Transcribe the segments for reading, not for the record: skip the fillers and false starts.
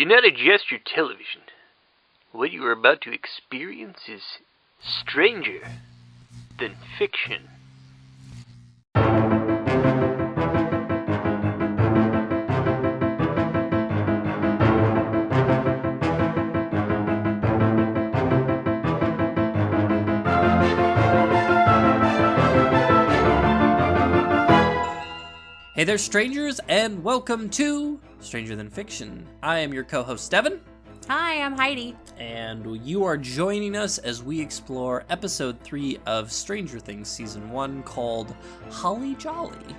Do not adjust your television. What you are about to experience is stranger than fiction. Hey there, strangers, and welcome to Stranger Than Fiction. I am your co-host, Devin. Hi, I'm Heidi. And you are joining us as we explore episode 3 of Stranger Things Season 1 called Holly Jolly.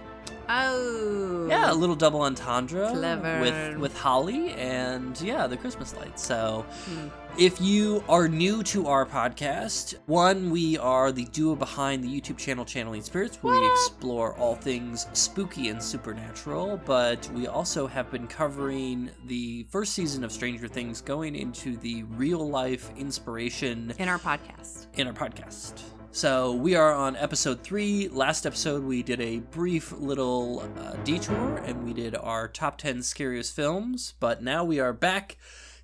Oh. Yeah, a little double entendre. Clever. With Holly and, the Christmas lights. So, if you are new to our podcast, we are the duo behind the YouTube channel Channeling Spirits, where we explore all things spooky and supernatural, but we also have been covering the first season of Stranger Things, going into the real-life inspiration In our podcast. So we are on episode 3. Last episode we did a brief little detour and we did our top 10 scariest films, but now we are back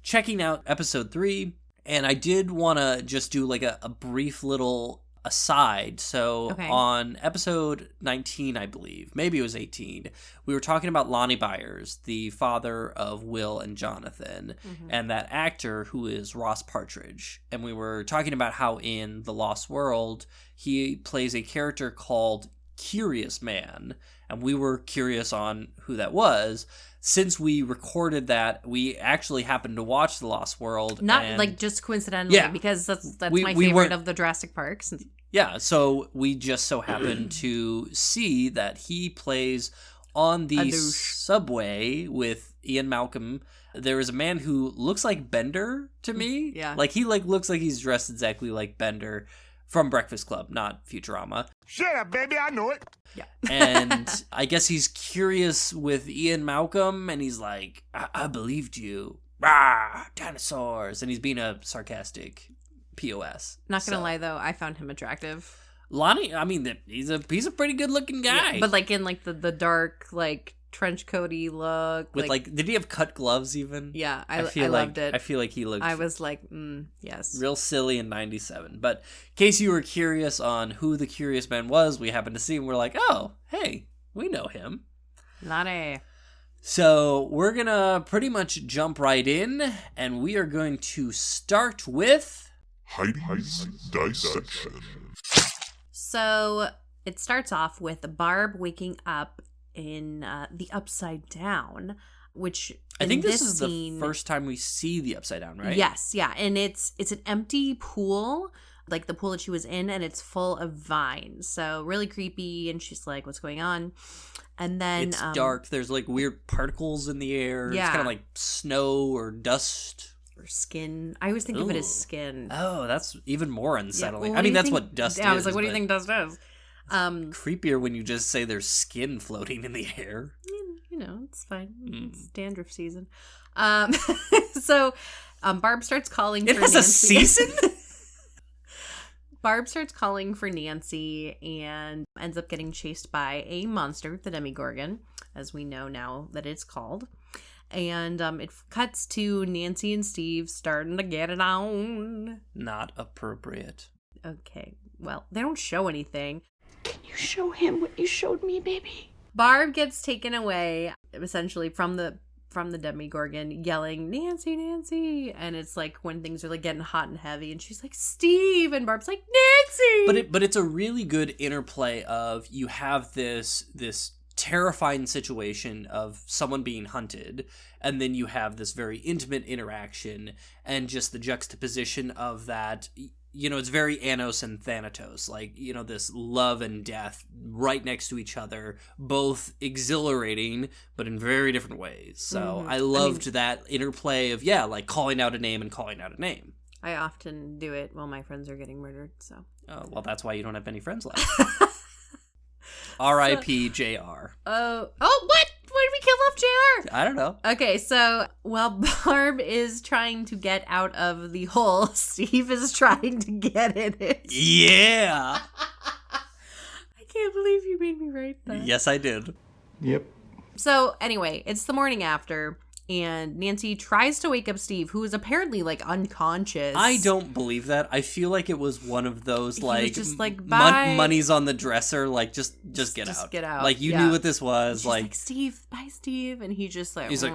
checking out episode 3, and I did want to just do like a brief little aside. So on episode 19, I believe, maybe it was 18, we were talking about Will Byers, the father of Will and Jonathan, and that actor who is Ross Partridge. And we were talking about how in The Lost World, he plays a character called Curious Man, and we were curious on who that was. Since we recorded that, we actually happened to watch The Lost World. Not like just coincidentally, because that's my favorite of the Jurassic Parks. Yeah, so we just so happened to see that he plays on the subway with Ian Malcolm. There is a man who looks like Bender to me. Yeah. Like he looks like he's dressed exactly like Bender from Breakfast Club, not Futurama. Shut up, baby, I know it. Yeah. And I guess he's curious with Ian Malcolm, and he's like, I believed you. Rah, dinosaurs. And he's being a sarcastic POS. Not gonna lie, though, I found him attractive. Lonnie, I mean, he's a pretty good looking guy. Yeah, but like in like the dark, like trench coaty look. With did he have cut gloves even? Yeah, I loved it. I feel like he looked... I was like, yes. Real silly in 97. But in case you were curious on who the Curious Man was, we happened to see him. We're like, oh, hey, we know him. Lonnie. So we're going to pretty much jump right in, and we are going to start with... Heidi's Dissection. So it starts off with Barb waking up in the Upside Down, which I think this is the first time we see the Upside Down, right? Yes, yeah, and it's an empty pool, like the pool that she was in, and it's full of vines, so really creepy. And she's like, "What's going on?" And then it's dark. There's like weird particles in the air. Yeah. It's kind of like snow or dust or skin. I always think of it as skin. Oh, that's even more unsettling. Yeah, well, I mean, that's what dust is. I was like, what do you think dust is? Creepier when you just say there's skin floating in the air. You know, it's fine. It's dandruff season. So Barb starts calling for Nancy. It has a season? Barb starts calling for Nancy and ends up getting chased by a monster, the Demogorgon, as we know now that it's called. And it cuts to Nancy and Steve starting to get it on. Not appropriate. Okay, well, they don't show anything. Can you show him what you showed me, baby? Barb gets taken away, essentially, from the Demogorgon, yelling, "Nancy, Nancy!" And it's like when things are like getting hot and heavy, and she's like, "Steve!" And Barb's like, "Nancy!" But it's a really good interplay of you have this terrifying situation of someone being hunted, and then you have this very intimate interaction, and just the juxtaposition of that. You know, it's very Anos and Thanatos, like, you know, this love and death right next to each other, both exhilarating, but in very different ways. So I loved that interplay of, like calling out a name and calling out a name. I often do it while my friends are getting murdered, so. Oh, well, that's why you don't have any friends left. R.I.P. JR. Oh, what? Why did we kill off JR? I don't know. Okay, so while Barb is trying to get out of the hole, Steve is trying to get in it. Yeah. I can't believe you made me write that. Yes, I did. Yep. So anyway, it's the morning after, And Nancy tries to wake up Steve, who is apparently, like, unconscious. I don't believe that. I feel like it was one of those, He like, was just like, bye. money's on the dresser, like, just get out. Just get out. Like, you Yeah. knew what this was. She's like, Steve, bye, Steve. And he just, like, he's like,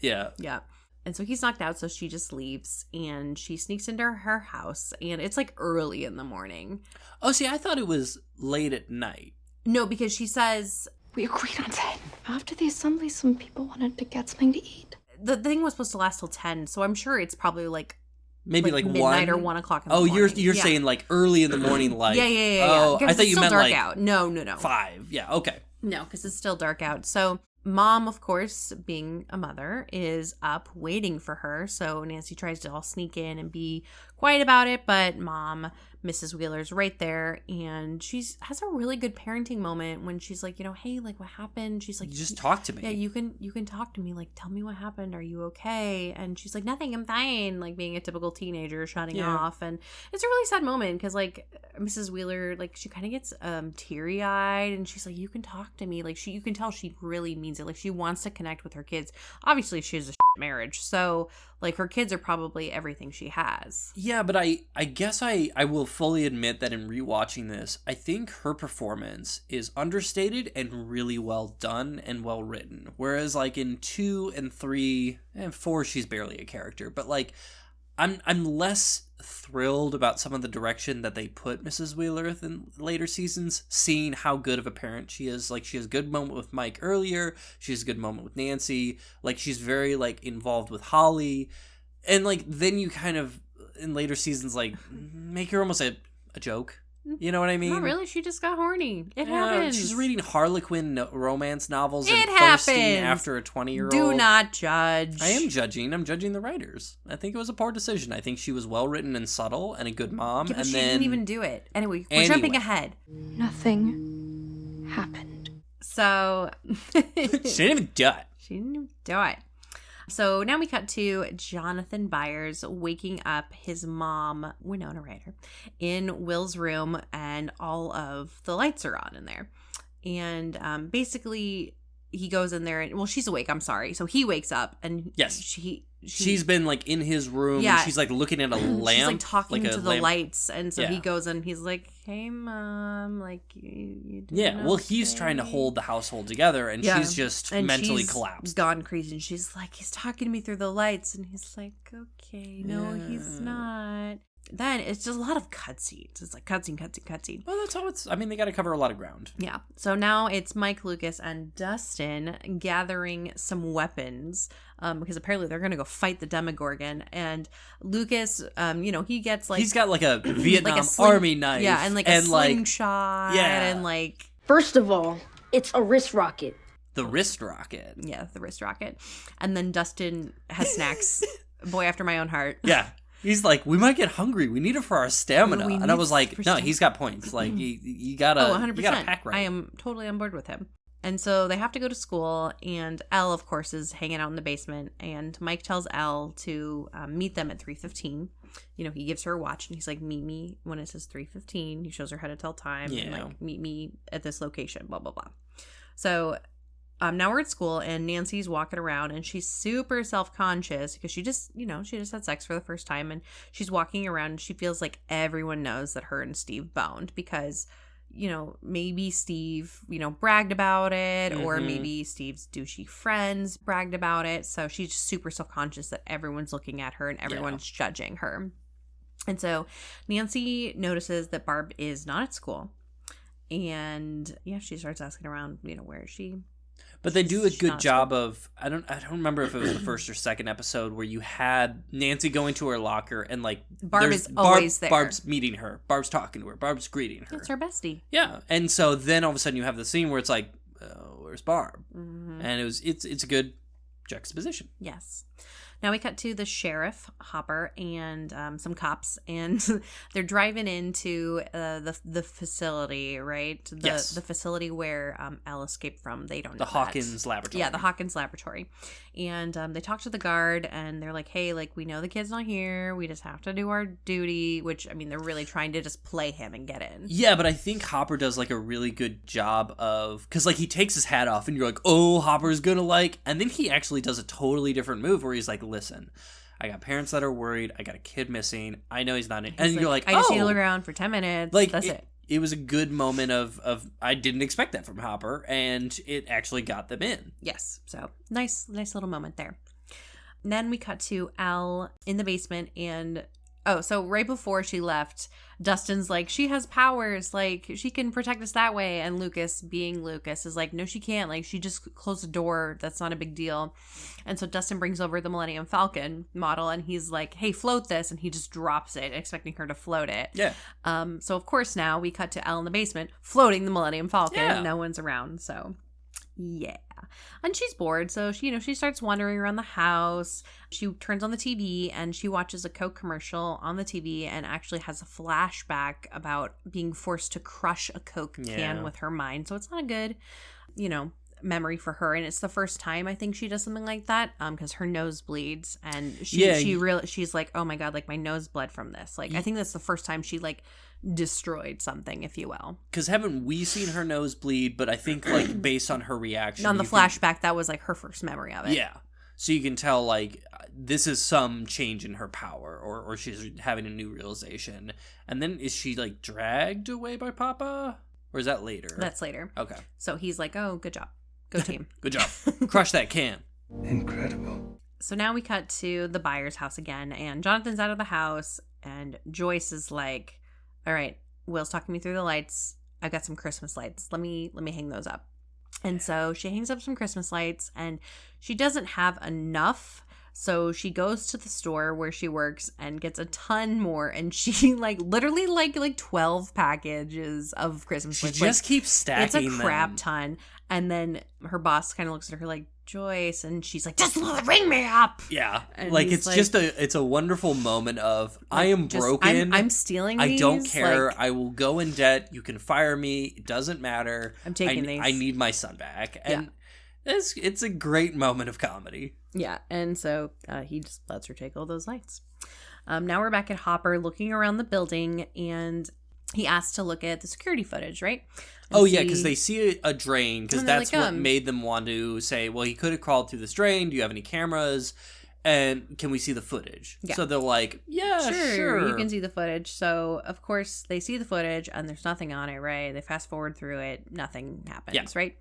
yeah. Yeah. And so he's knocked out, so she just leaves. And she sneaks into her house. And it's, like, early in the morning. Oh, see, I thought it was late at night. No, because she says... We agreed on 10. After the assembly, some people wanted to get something to eat. The thing was supposed to last till 10, so I'm sure it's probably, like... Maybe like midnight 1 or 1 o'clock in the Oh, morning. you're saying like early in the morning, like Yeah. Oh, I Because thought it's you still meant dark like out. No. 5. Yeah, okay. No, because it's still dark out. So Mom, of course, being a mother, is up waiting for her. So Nancy tries to all sneak in and be quiet about it, but Mom, Mrs. Wheeler's right there, and has a really good parenting moment when she's like, hey, like, what happened? She's like, You just talk to me. Yeah, you can talk to me. Like, tell me what happened. Are you okay? And she's like, nothing, I'm fine. Like, being a typical teenager, shutting off. And it's a really sad moment because, like, Mrs. Wheeler, like, she kind of gets teary-eyed, and she's like, you can talk to me. Like, you can tell she really means it. Like, she wants to connect with her kids. Obviously, she has a marriage, so, like, her kids are probably everything she has. Yeah, but I guess I will fully admit that in rewatching this, I think her performance is understated and really well done and well written. Whereas, like, in 2 and 3 and 4, she's barely a character. But, like, I'm less thrilled about some of the direction that they put Mrs. Wheeler in later seasons, seeing how good of a parent she is. Like, she has a good moment with Mike earlier. She has a good moment with Nancy. Like, she's very, like, involved with Holly. And, like, then you kind of, in later seasons, like, make her almost a joke. You know what I mean? Not really. She just got horny. It happens. She's reading Harlequin romance novels It and thirsting happens. after a 20-year-old. Do not judge. I am judging. I'm judging the writers. I think it was a poor decision. I think she was well written and subtle and a good mom. Yeah, but and she then didn't even do it. Anyway, we're jumping ahead. Nothing happened. So she didn't even do it. She didn't even do it. So now we cut to Jonathan Byers waking up his mom, Winona Ryder, in Will's room, and all of the lights are on in there. And basically, he goes in there, and, well, she's awake, I'm sorry. So he wakes up, and Yes. she's been, like, in his room. Yeah. And she's, like, looking at a lamp. She's, like, talking like to the lamp. lights. And so he Yeah. goes and he's like, hey, Mom, like, you doing Yeah, well, he's trying to okay?" hold the household together, and Yeah. she's just And mentally she's collapsed. gone crazy. And she's like, he's talking to me through the lights. And he's like, okay, no, he's not. Then it's just a lot of cutscenes. It's like cutscene. Well, that's how it's... I mean, they got to cover a lot of ground. Yeah. So now it's Mike, Lucas, and Dustin gathering some weapons because apparently they're going to go fight the Demogorgon. And Lucas, he gets like... He's got, like, a Vietnam like a Army knife. Yeah, and like a slingshot. yeah. And like... First of all, it's a wrist rocket. The wrist rocket. Yeah, the wrist rocket. And then Dustin has snacks. Boy after my own heart. Yeah. He's like, we might get hungry. We need it for our stamina. We And I need was like, it for no, stamina. he's got points. Like, you gotta, 100%. you gotta pack right. I am totally on board with him. And so they have to go to school, and Elle, of course, is hanging out in the basement, and Mike tells Elle to meet them at 3:15. He gives her a watch, and he's like, meet me when it says 3:15. He shows her how to tell time, and like, meet me at this location, blah, blah, blah. So now we're at school, and Nancy's walking around, and she's super self-conscious because she just had sex for the first time, and she's walking around, and she feels like everyone knows that her and Steve boned because, maybe Steve, bragged about it, or maybe Steve's douchey friends bragged about it. So she's just super self-conscious that everyone's looking at her and everyone's judging her. And so Nancy notices that Barb is not at school, and she starts asking around, where is she? But they do a She's good not job of, I don't remember if it was the first or second episode where you had Nancy going to her locker and like Barb is always there. Barb's meeting her. Barb's talking to her. Barb's greeting her. It's her bestie. Yeah. And so then all of a sudden you have the scene where it's like, where's Barb? Mm-hmm. And it's a good juxtaposition. Yes. Now we cut to the sheriff, Hopper, and some cops, and they're driving into the facility, right? Yes. The facility where Elle escaped from. They don't know The Hawkins laboratory. Yeah, the Hawkins laboratory. And they talk to the guard, and they're like, hey, like, we know the kid's not here. We just have to do our duty, which, I mean, they're really trying to just play him and get in. Yeah, but I think Hopper does, like, a really good job of... Because, like, he takes his hat off, and you're like, oh, Hopper's gonna, like... And then he actually does a totally different move where he's like, listen, I got parents that are worried. I got a kid missing. I know he's not in... And you're like, I just need to look around for 10 minutes. Like, That's it. It was a good moment of I didn't expect that from Hopper, and it actually got them in. Yes. So, nice little moment there. And then we cut to Elle in the basement, and so right before she left, Dustin's like, she has powers, like, she can protect us that way. And Lucas, being Lucas, is like, no, she can't. Like, she just closed the door. That's not a big deal. And so Dustin brings over the Millennium Falcon model, and he's like, hey, float this. And he just drops it, expecting her to float it. Yeah. So, of course, now we cut to Elle in the basement, floating the Millennium Falcon. Yeah. No one's around, so... Yeah. And she's bored, so she starts wandering around the house. She turns on the TV and she watches a Coke commercial on the TV and actually has a flashback about being forced to crush a Coke can with her mind. So it's not a good, memory for her, and it's the first time I think she does something like that because her nose bleeds, and she's like, oh my god, like my nose bled from this. Like I think that's the first time she like destroyed something, if you will. Because haven't we seen her nose bleed? But I think like based on her reaction on the flashback, that was like her first memory of it. Yeah. So you can tell like this is some change in her power, or she's having a new realization. And then is she like dragged away by Papa? Or is that later? That's later. Okay. So he's like, oh, good job. Go team. Good job. Crush that can. Incredible. So now we cut to the Byers' house again, and Jonathan's out of the house, and Joyce is like, all right, Will's talking me through the lights. I've got some Christmas lights. Let me hang those up. And so she hangs up some Christmas lights, and she doesn't have enough. So she goes to the store where she works and gets a ton more, and she literally 12 packages of Christmas lights. She just keeps stacking It's a crap them. ton. And then her boss kind of looks at her like, Joyce, and she's like, just ring me up. Yeah. And like he's it's a wonderful moment of I am broken. I'm stealing these. I don't care. I will go in debt. You can fire me. It doesn't matter. I'm taking these. I need my son back. And it's a great moment of comedy. Yeah, and so he just lets her take all those lights. Now we're back at Hopper looking around the building, and he asks to look at the security footage, right? And yeah, because they see a drain, because that's like, what made them want to say, well, he could have crawled through this drain. Do you have any cameras? And can we see the footage? Yeah. So they're like, yeah, sure. You can see the footage. So, of course, they see the footage, and there's nothing on it, right? They fast forward through it. Nothing happens, right?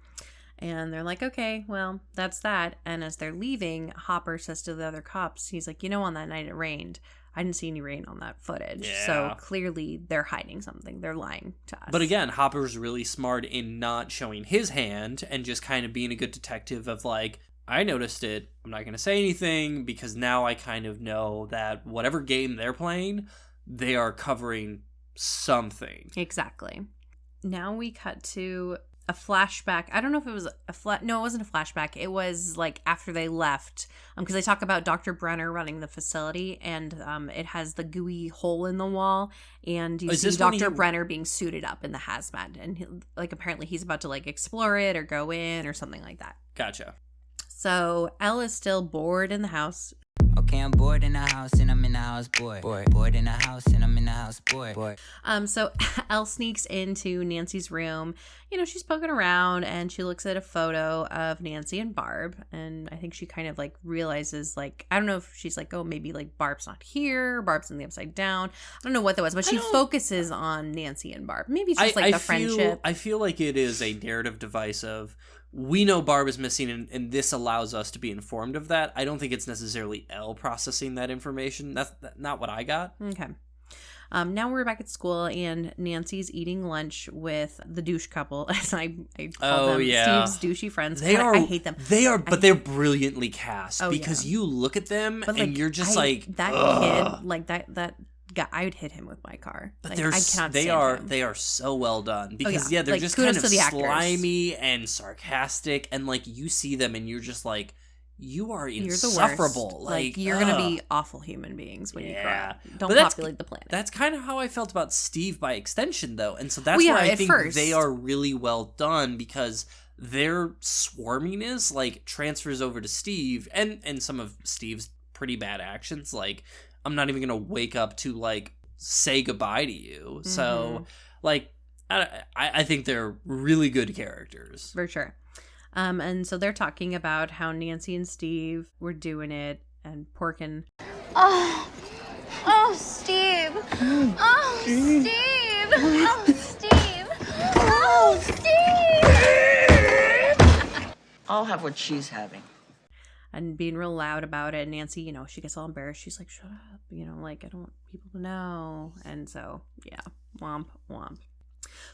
And they're like, okay, well, that's that. And as they're leaving, Hopper says to the other cops, he's like, on that night it rained. I didn't see any rain on that footage. Yeah. So clearly they're hiding something. They're lying to us. But again, Hopper's really smart in not showing his hand and just kind of being a good detective of like, I noticed it. I'm not going to say anything because now I kind of know that whatever game they're playing, they are covering something. Exactly. Now we cut to a flashback. I don't know if it was no, it wasn't a flashback. It was like after they left, because they talk about Dr. Brenner running the facility, and it has the gooey hole in the wall, and you see Dr. Brenner being suited up in the hazmat, and apparently he's about to explore it or go in or something like that. Gotcha. So Elle is still bored in the house. Okay, I'm bored in the house and I'm in the house, boy. Bored in the house and I'm in the house, boy. So Elle sneaks into Nancy's room. She's poking around and she looks at a photo of Nancy and Barb. And I think she kind of realizes, I don't know if she's like, oh, maybe Barb's not here. Barb's in the upside down. I don't know what that was, but she focuses on Nancy and Barb. Maybe it's just the friendship. I feel like it is a narrative device of, we know Barb is missing, and this allows us to be informed of that. I don't think it's necessarily Elle processing that information. That's not what I got. Okay. Now we're back at school, and Nancy's eating lunch with the douche couple, as I call them. Yeah. Steve's douchey friends. I hate them. They're brilliantly cast because yeah. you look at them and you're just that ugh. kid, that guy, I would hit him with my car. But I cannot stand him. They are so well done because they're just kudos kind of to the actors. slimy and sarcastic, and you see them and you're just like, you are You're the insufferable. worst. Like you're going to be awful human beings when you grow up. Don't populate the planet. That's kind of how I felt about Steve by extension, though. And so that's why I think they are really well done, because their swarminess, like, transfers over to Steve and some of Steve's pretty bad actions. Like, I'm not even going to wake up to, like, say goodbye to you. So, like, I think they're really good characters. For sure. And so they're talking about how Nancy and Steve were doing it and porking. Oh, Steve. Oh, Steve. Oh, Steve. Oh, Steve. I'll have what she's having. And being real loud about it. Nancy, you know, she gets all embarrassed. She's like, shut up. You know, like, I don't want people to know. And so, yeah, womp, womp.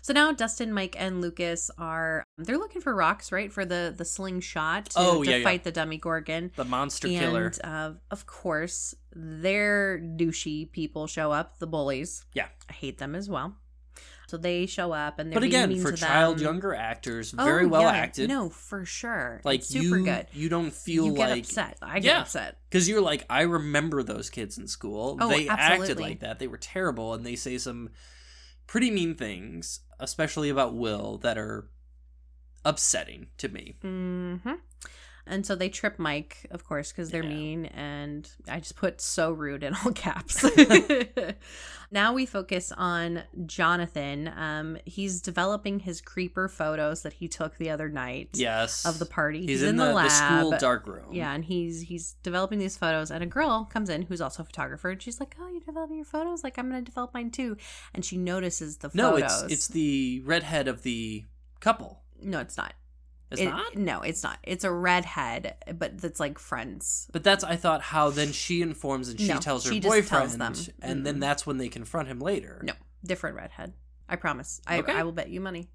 So now Dustin, Mike, and Lucas they're looking for rocks, right? For the slingshot to fight the Demogorgon. The monster killer. And, of course, their douchey people show up, the bullies. Yeah. I hate them as well. So they show up and they're But again, being mean for to child them. Younger actors, very well acted. No, for sure. Like, it's super good. You don't feel you like... get upset. I get upset. Because you're like, I remember those kids in school. Oh, they absolutely. acted like that. They were terrible, and they say some pretty mean things, especially about Will, that are upsetting to me. Mm-hmm. And so they trip Mike, of course, because they're mean, and I just put so rude in all caps. Now we focus on Jonathan. He's developing his creeper photos that he took the other night. Yes. Of the party. He's in the lab. The school dark room. Yeah, and he's developing these photos, and a girl comes in who's also a photographer, and she's like, oh, you're developing your photos? Like, I'm going to develop mine too. And she notices the photos. No, it's the redhead of the couple. No, it's not. It's not? No, it's not. It's a redhead, but that's like friends. But that's, I thought, how then she informs and she tells her boyfriend. Just tells them. And then that's when they confront him later. No, different redhead. I promise. Okay. I will bet you money.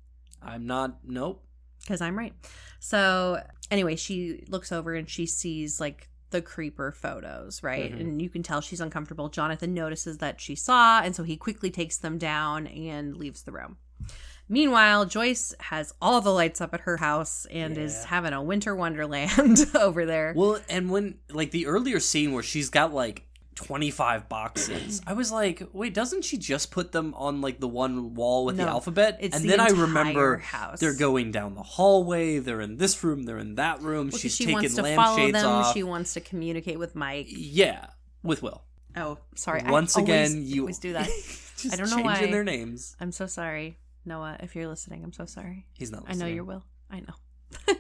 I'm not, nope. Because I'm right. So anyway, she looks over and she sees like the creeper photos, right? Mm-hmm. And you can tell she's uncomfortable. Jonathan notices that she saw, and so he quickly takes them down and leaves the room. Meanwhile, Joyce has all the lights up at her house and is having a winter wonderland over there. Well, and when, like, the earlier scene where she's got, like, 25 boxes, I was like, wait, doesn't she just put them on, like, the one wall with the alphabet? It's and the then I entire remember house. They're going down the hallway, they're in this room, they're in that room, Well, she's she taking wants to follow lampshades them. off. She wants to communicate with Mike. Yeah, with Will. Oh, sorry. Once again, you always do that. just I don't know why. changing their names. I'm so sorry. Noah, if you're listening, I'm so sorry. He's not listening. I know you will. I know.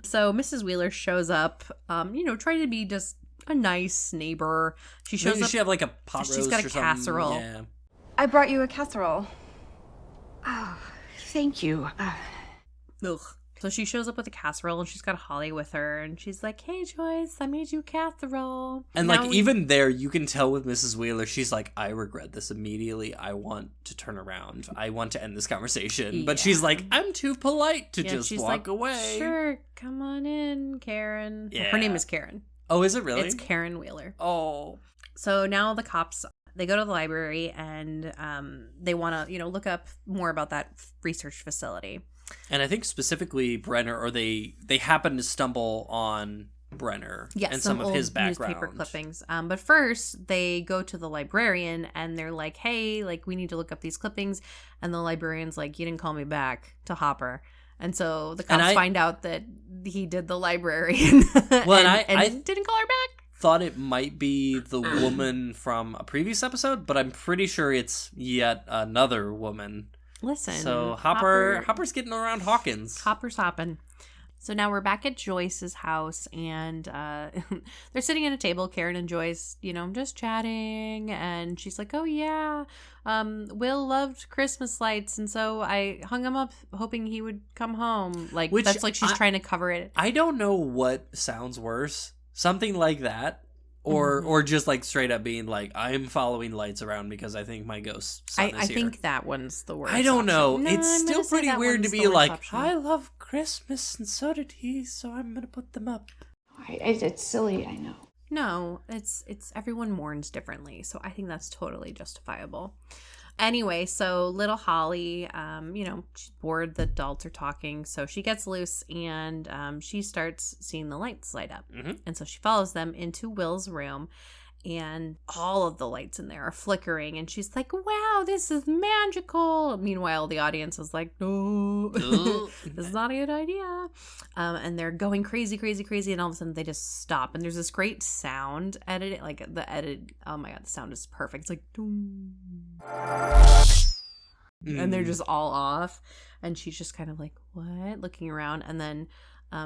So Mrs. Wheeler shows up, trying to be just a nice neighbor. She shows Maybe up. she have like a pot roast She's got a or something. casserole. Yeah. I brought you a casserole. Oh, thank you. Ugh. So she shows up with a casserole and she's got Holly with her and she's like, hey Joyce, I made you a casserole. And like even there you can tell with Mrs. Wheeler, she's like, I regret this immediately. I want to turn around. I want to end this conversation. But she's like, I'm too polite to just walk like, away. Sure, come on in, Karen. Yeah. Her name is Karen. Oh, is it really? It's Karen Wheeler. Oh. So now the cops, they go to the library and they want to, look up more about that research facility. And I think specifically Brenner, or they happen to stumble on Brenner and some of his background. Newspaper clippings. But first, they go to the librarian and they're like, hey, like, we need to look up these clippings. And the librarian's like, you didn't call me back to Hopper. And so the cops find out that he did the librarian well, and I didn't call her back. Thought it might be the woman from a previous episode, but I'm pretty sure it's yet another woman. Listen. So Hopper's getting around Hawkins. Hopper's hopping. So now we're back at Joyce's house, and they're sitting at a table, Karen and Joyce, just chatting. And she's like, oh, yeah, Will loved Christmas lights, and so I hung him up hoping he would come home. Like, that's like she's trying to cover it. I don't know what sounds worse. Something like that. Or just like straight up being like, I'm following lights around because I think my ghost son is here. I think that one's the worst. I don't know. No, it's I'm still pretty weird to be like, option. I love Christmas and so did he, so I'm going to put them up. It's silly, I know. No, it's everyone mourns differently, so I think that's totally justifiable. Anyway, so little Holly, she's bored. The adults are talking, so she gets loose and she starts seeing the lights light up. Mm-hmm. And so she follows them into Will's room, and all of the lights in there are flickering. And she's like, "Wow, this is magical." Meanwhile, the audience is like, "No, this is not a good idea." And they're going crazy, crazy, crazy. And all of a sudden, they just stop. And there's this great sound edit, like the edit. Oh my God, the sound is perfect. It's like, doom. And they're just all off, and she's just kind of like, what, looking around, and then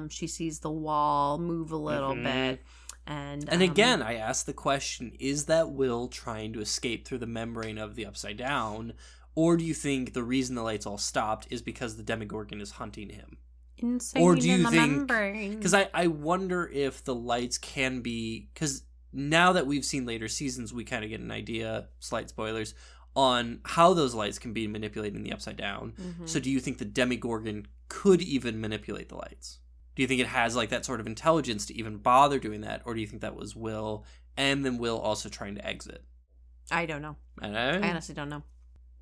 she sees the wall move a little bit, and again I ask the question, is that Will trying to escape through the membrane of the Upside Down, or do you think the reason the lights all stopped is because the Demogorgon is hunting him? Or do you think, because I wonder if the lights can be, because now that we've seen later seasons, we kind of get an idea, slight spoilers, on how those lights can be manipulated in the Upside Down. So do you think the Demogorgon could even manipulate the lights? Do you think it has like that sort of intelligence to even bother doing that? Or do you think that was Will, and then Will also trying to exit? I don't know. I honestly don't know.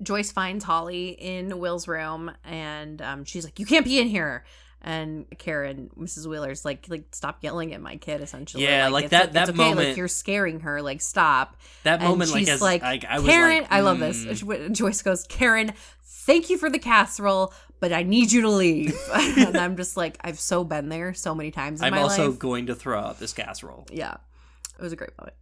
Joyce finds Holly in Will's room, and she's like, "You can't be in here." And Karen, Mrs. Wheeler's like, stop yelling at my kid, essentially. Yeah, like it's that okay. moment. Like, you're scaring her. Like, stop. That and moment, she's like, I was Karen, like, I love this. Joyce goes, "Karen, thank you for the casserole, but I need you to leave." And I'm just like, I've so been there so many times in my life. I'm also going to throw out this casserole. Yeah, it was a great moment.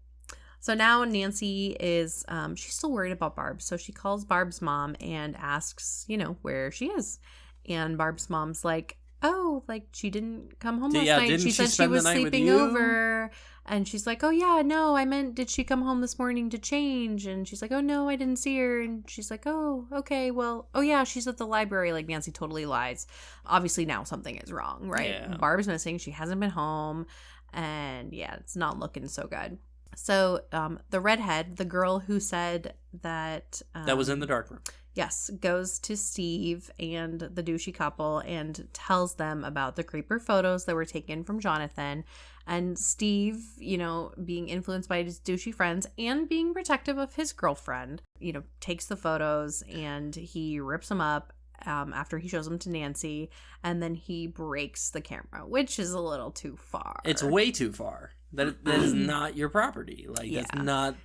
So now Nancy is, she's still worried about Barb. So she calls Barb's mom and asks, where she is. And Barb's mom's like, "Oh, like she didn't come home last night. She said she was sleeping over." And she's like, "Oh yeah, no, I meant, did she come home this morning to change?" And she's like, "Oh no, I didn't see her." And she's like, "Oh, okay, well, oh yeah, she's at the library." Like, Nancy totally lies. Obviously now something is wrong, right? Yeah. Barb's missing. She hasn't been home. And yeah, it's not looking so good. So the redhead, the girl who said that... that was in the dark room. Yes, goes to Steve and the douchey couple and tells them about the creeper photos that were taken from Jonathan. And Steve, being influenced by his douchey friends and being protective of his girlfriend, takes the photos and he rips them up after he shows them to Nancy. And then he breaks the camera, which is a little too far. It's way too far. That is not your property. Like, that's not...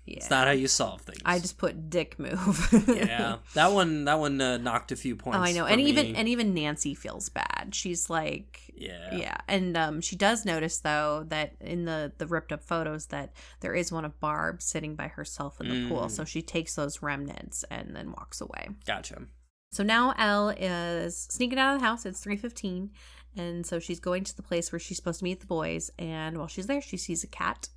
Yeah. It's not how you solve things. I just put dick move. Yeah, that one knocked a few points. Oh, I know, and even Nancy feels bad. She's like, yeah, and she does notice though that in the ripped up photos that there is one of Barb sitting by herself in the pool. So she takes those remnants and then walks away. Gotcha. So now Elle is sneaking out of the house. It's 3:15, and so she's going to the place where she's supposed to meet the boys. And while she's there, she sees a cat.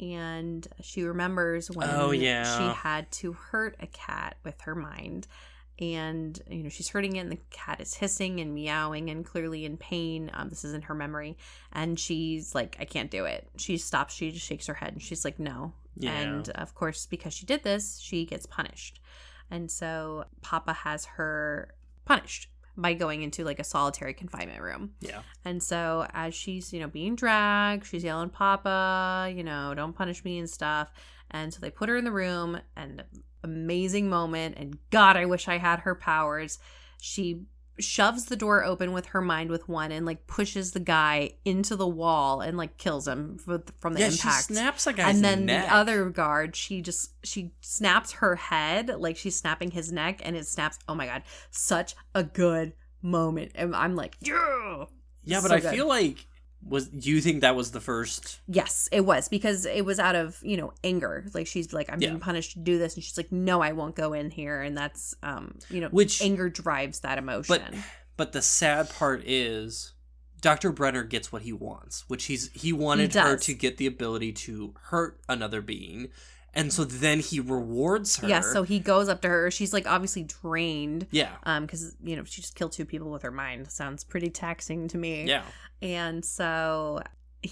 And she remembers when she had to hurt a cat with her mind. And, she's hurting it, and the cat is hissing and meowing and clearly in pain. This is in her memory. And she's like, "I can't do it." She stops. She just shakes her head. And she's like, "No." Yeah. And, of course, because she did this, she gets punished. And so Papa has her punished by going into like a solitary confinement room. Yeah. And so as she's, being dragged, she's yelling, "Papa, don't punish me," and stuff. And so they put her in the room, and amazing moment. And God, I wish I had her powers. She shoves the door open with her mind with one and like pushes the guy into the wall and like kills him from the impact. She snaps a guy's neck. And then the other guard, she snaps her head, like she's snapping his neck, and it snaps. Oh my God, such a good moment. And I'm like, yeah. Yeah, but so I feel like, do you think that was the first? Yes, it was, because it was out of, anger. Like, she's like, "I'm being punished to do this." And she's like, "No, I won't go in here." And that's, which anger drives that emotion. But the sad part is Dr. Brenner gets what he wants, which he wanted her to get the ability to hurt another being. And so then he rewards her. Yeah, so he goes up to her. She's like obviously drained. Yeah. Because, she just killed 2 people with her mind. Sounds pretty taxing to me. Yeah. And so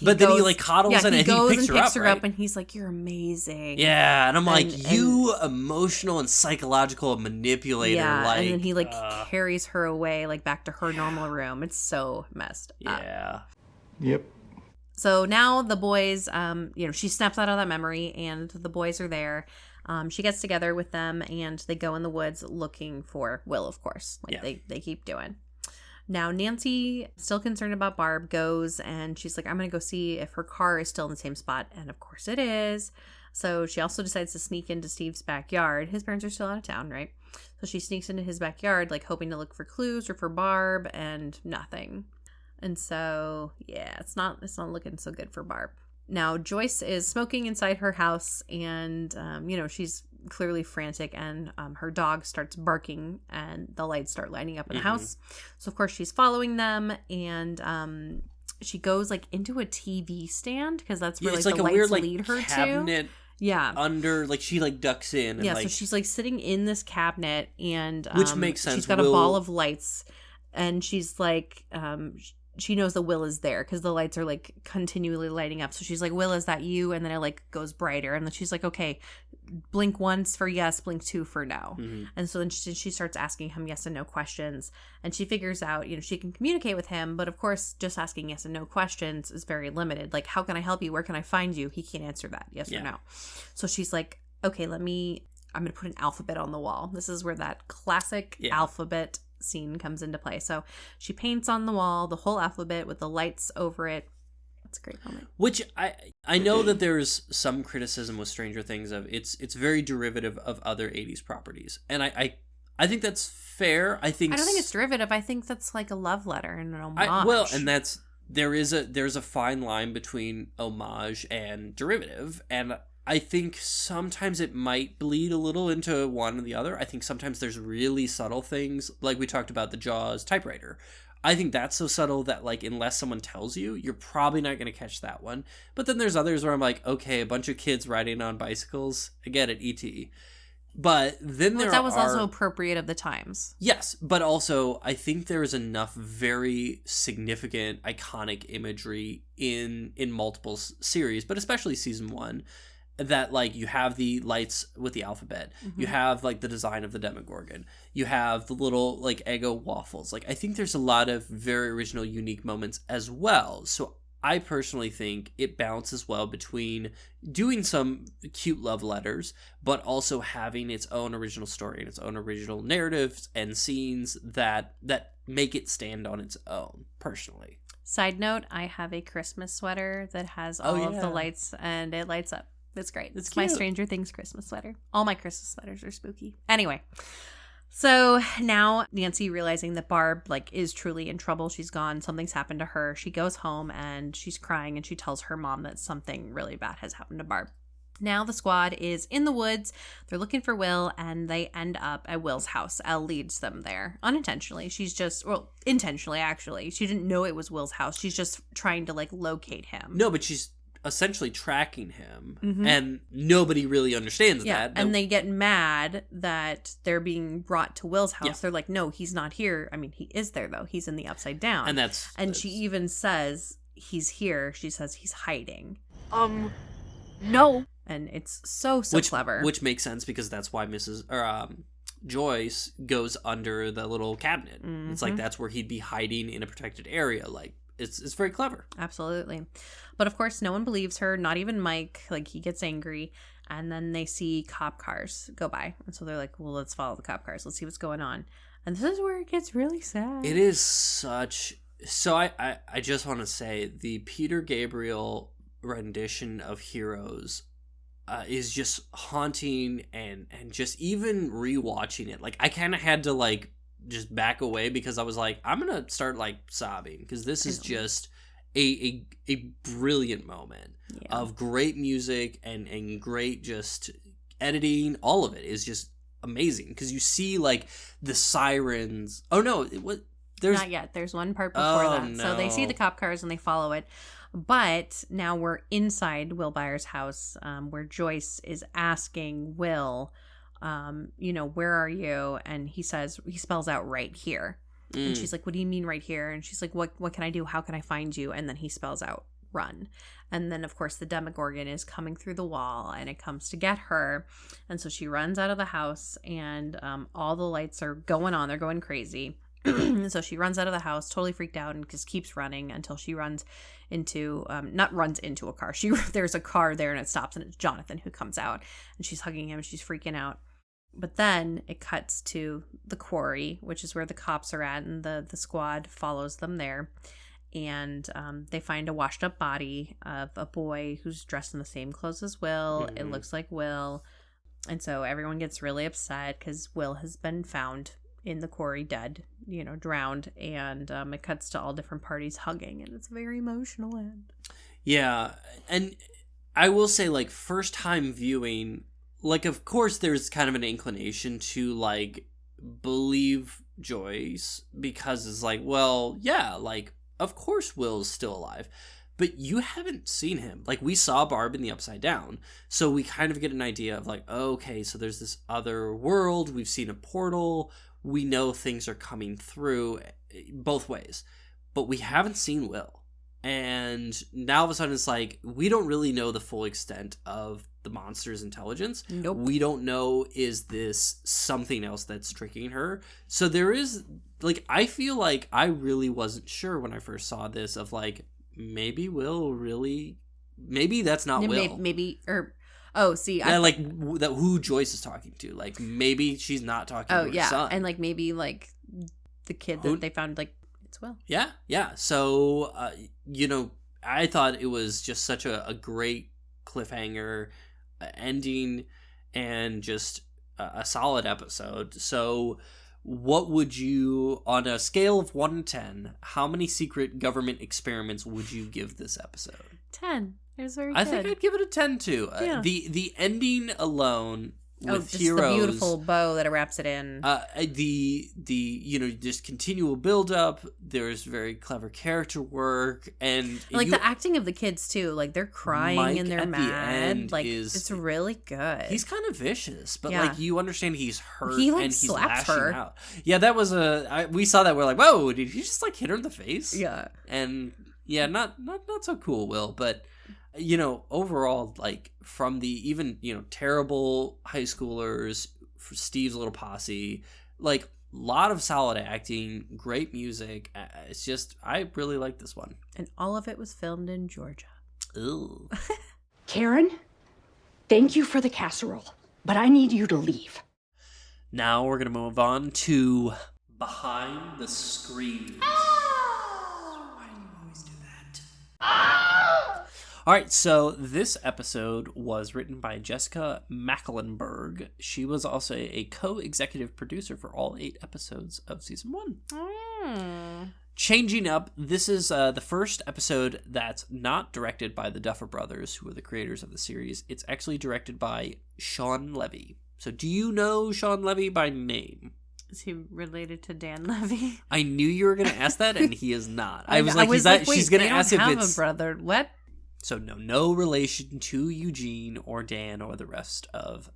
then he like coddles and he picks her up, and he's like, "You're amazing." Yeah, and I'm like, you emotional and psychological manipulator. Yeah, like, and then he like carries her away like back to her normal room. It's so messed up. Yeah. Yep. So now the boys, she snaps out of that memory and the boys are there. She gets together with them and they go in the woods looking for Will, of course, they keep doing. Now, Nancy, still concerned about Barb, goes and she's like, I'm going to go see if her car is still in the same spot. And of course it is. So she also decides to sneak into Steve's backyard. His parents are still out of town, right? So she sneaks into his backyard, like hoping to look for clues or for Barb, and nothing. And so, yeah, it's not looking so good for Barb. Now, Joyce is smoking inside her house and, she's clearly frantic and her dog starts barking and the lights start lighting up in the house. So, of course, she's following them and she goes like into a TV stand because that's where it's the like a lights weird lead her cabinet. to. Yeah. Under, like, she, like, ducks in. And, so she's, like, sitting in this cabinet and... which makes sense. She's got a ball of lights and she's, like... she knows that Will is there because the lights are, like, continually lighting up. So she's like, Will, is that you? And then it, like, goes brighter. And then she's like, okay, blink once for yes, blink two for no. And so then she starts asking him yes and no questions. And she figures out, she can communicate with him. But, of course, just asking yes and no questions is very limited. Like, how can I help you? Where can I find you? He can't answer that, yes or no. So she's like, okay, I'm going to put an alphabet on the wall. This is where that classic alphabet scene comes into play. So she paints on the wall the whole alphabet with the lights over it. It's a great moment. Which I know that there's some criticism with Stranger Things of it's very derivative of other 80s properties. And I think that's fair. I don't think it's derivative. I think that's like a love letter and an homage. And there's a fine line between homage and derivative, and I think sometimes it might bleed a little into one or the other. I think sometimes there's really subtle things, like we talked about the Jaws typewriter. I think that's so subtle that, like, unless someone tells you, you're probably not going to catch that one. But then there's others where I'm like, okay, a bunch of kids riding on bicycles. I get it, E.T. But then that was also appropriate of the times. Yes, but also I think there is enough very significant, iconic imagery in multiple series, but especially season 1, that, like, you have the lights with the alphabet, you have, like, the design of the Demogorgon, you have the little, like, Eggo waffles. Like, I think there's a lot of very original, unique moments as well. So I personally think it balances well between doing some cute love letters, but also having its own original story and its own original narratives and scenes that make it stand on its own, personally. Side note, I have a Christmas sweater that has all of the lights and it lights up. It's great. It's my Stranger Things Christmas sweater. All my Christmas sweaters are spooky. Anyway, so now Nancy, realizing that Barb, like, is truly in trouble, she's gone, something's happened to her. She goes home and she's crying and she tells her mom that something really bad has happened to Barb. Now the squad is in the woods. They're looking for Will and they end up at Will's house. Elle leads them there unintentionally. Intentionally, actually. She didn't know it was Will's house. She's just trying to, like, locate him. No, but she's essentially tracking him and nobody really understands that. And they get mad that they're being brought to Will's house. They're like, no, he's not here. I mean, he is there though. He's in the Upside Down. And she even says he's here. She says he's hiding. No. And it's so clever. Which makes sense because that's why Joyce goes under the little cabinet. It's like that's where he'd be hiding in a protected area. Like, it's very clever. Absolutely. But of course, no one believes her, not even Mike. Like, he gets angry. And then they see cop cars go by. And so they're like, well, let's follow the cop cars. Let's see what's going on. And this is where it gets really sad. It is such... So I just want to say the Peter Gabriel rendition of Heroes is just haunting, and just even rewatching it. Like, I kind of had to, like, just back away because I was like, I'm going to start, like, sobbing because this is just a brilliant moment of great music and great just editing. All of it is just amazing because you see, like, the sirens. Oh, no, there's not yet. There's one part before that. No. So they see the cop cars and they follow it. But now we're inside Will Byers' house, where Joyce is asking Will, where are you? And he spells out right here. And she's like, what do you mean right here? And she's like, what can I do? How can I find you? And then he spells out run. And then, of course, the Demogorgon is coming through the wall and it comes to get her. And so she runs out of the house and all the lights are going on. They're going crazy. And so she runs out of the house, totally freaked out, and just keeps running until she runs into, not runs into a car. There's a car there and it stops, and it's Jonathan who comes out, and she's hugging him. She's freaking out. But then it cuts to the quarry, which is where the cops are at, and the squad follows them there. And they find a washed up body of a boy who's dressed in the same clothes as Will. It looks like Will. And so everyone gets really upset because Will has been found in the quarry dead, drowned. And it cuts to all different parties hugging, and it's a very emotional end. Yeah. And I will say, like, first time viewing, like, of course there's kind of an inclination to, like, believe Joyce because it's like, well, yeah, like, of course Will's still alive. But you haven't seen him. Like, we saw Barb in the Upside Down. So we kind of get an idea of, like, oh, okay, so there's this other world. We've seen a portal. We know things are coming through both ways. But we haven't seen Will. And now all of a sudden it's like, we don't really know the full extent of the monster's intelligence. Nope. We don't know, is this something else that's tricking her? So there is, like, I feel like I really wasn't sure when I first saw this of, like, maybe Will really, maybe that's not Will. That who Joyce is talking to. Like, maybe she's not talking to her son. And, like, maybe, like, the kid that they found, like, it's Will. Yeah. So, I thought it was just such a great cliffhanger ending and just a solid episode. So, what would you, on a scale of 1 to 10, how many secret government experiments would you give this episode? 10. It was very good. I think I'd give it a 10 too. Yeah. The ending alone with just heroes, the beautiful bow that wraps it in. Just continual build up. There's very clever character work, and like the acting of the kids too. Like, they're crying Mike and they're at the mad. end Like, it's really good. He's kind of vicious, but Yeah. like, you understand he's hurt, He, like, and he's slaps lashing her. out. Yeah, that was we saw that. We're like, whoa, did he just like hit her in the face? Yeah. And yeah, not so cool, Will, but. Overall, like, from the even, terrible high schoolers, for Steve's little posse, like, a lot of solid acting, great music. It's just, I really like this one. And all of it was filmed in Georgia. Ooh. Karen, thank you for the casserole, but I need you to leave. Now we're going to move on to Behind the Screens. Why do you always do that? All right, so this episode was written by Jessica Mecklenburg. She was also a co-executive producer for all 8 episodes of season 1. Changing up, this is the first episode that's not directed by the Duffer Brothers, who are the creators of the series. It's actually directed by Sean Levy. So do you know Sean Levy by name? Is he related to Dan Levy? I knew you were going to ask that, and he is not. I was like, she's going to ask if it's... a brother. What? So no relation to Eugene or Dan or the rest of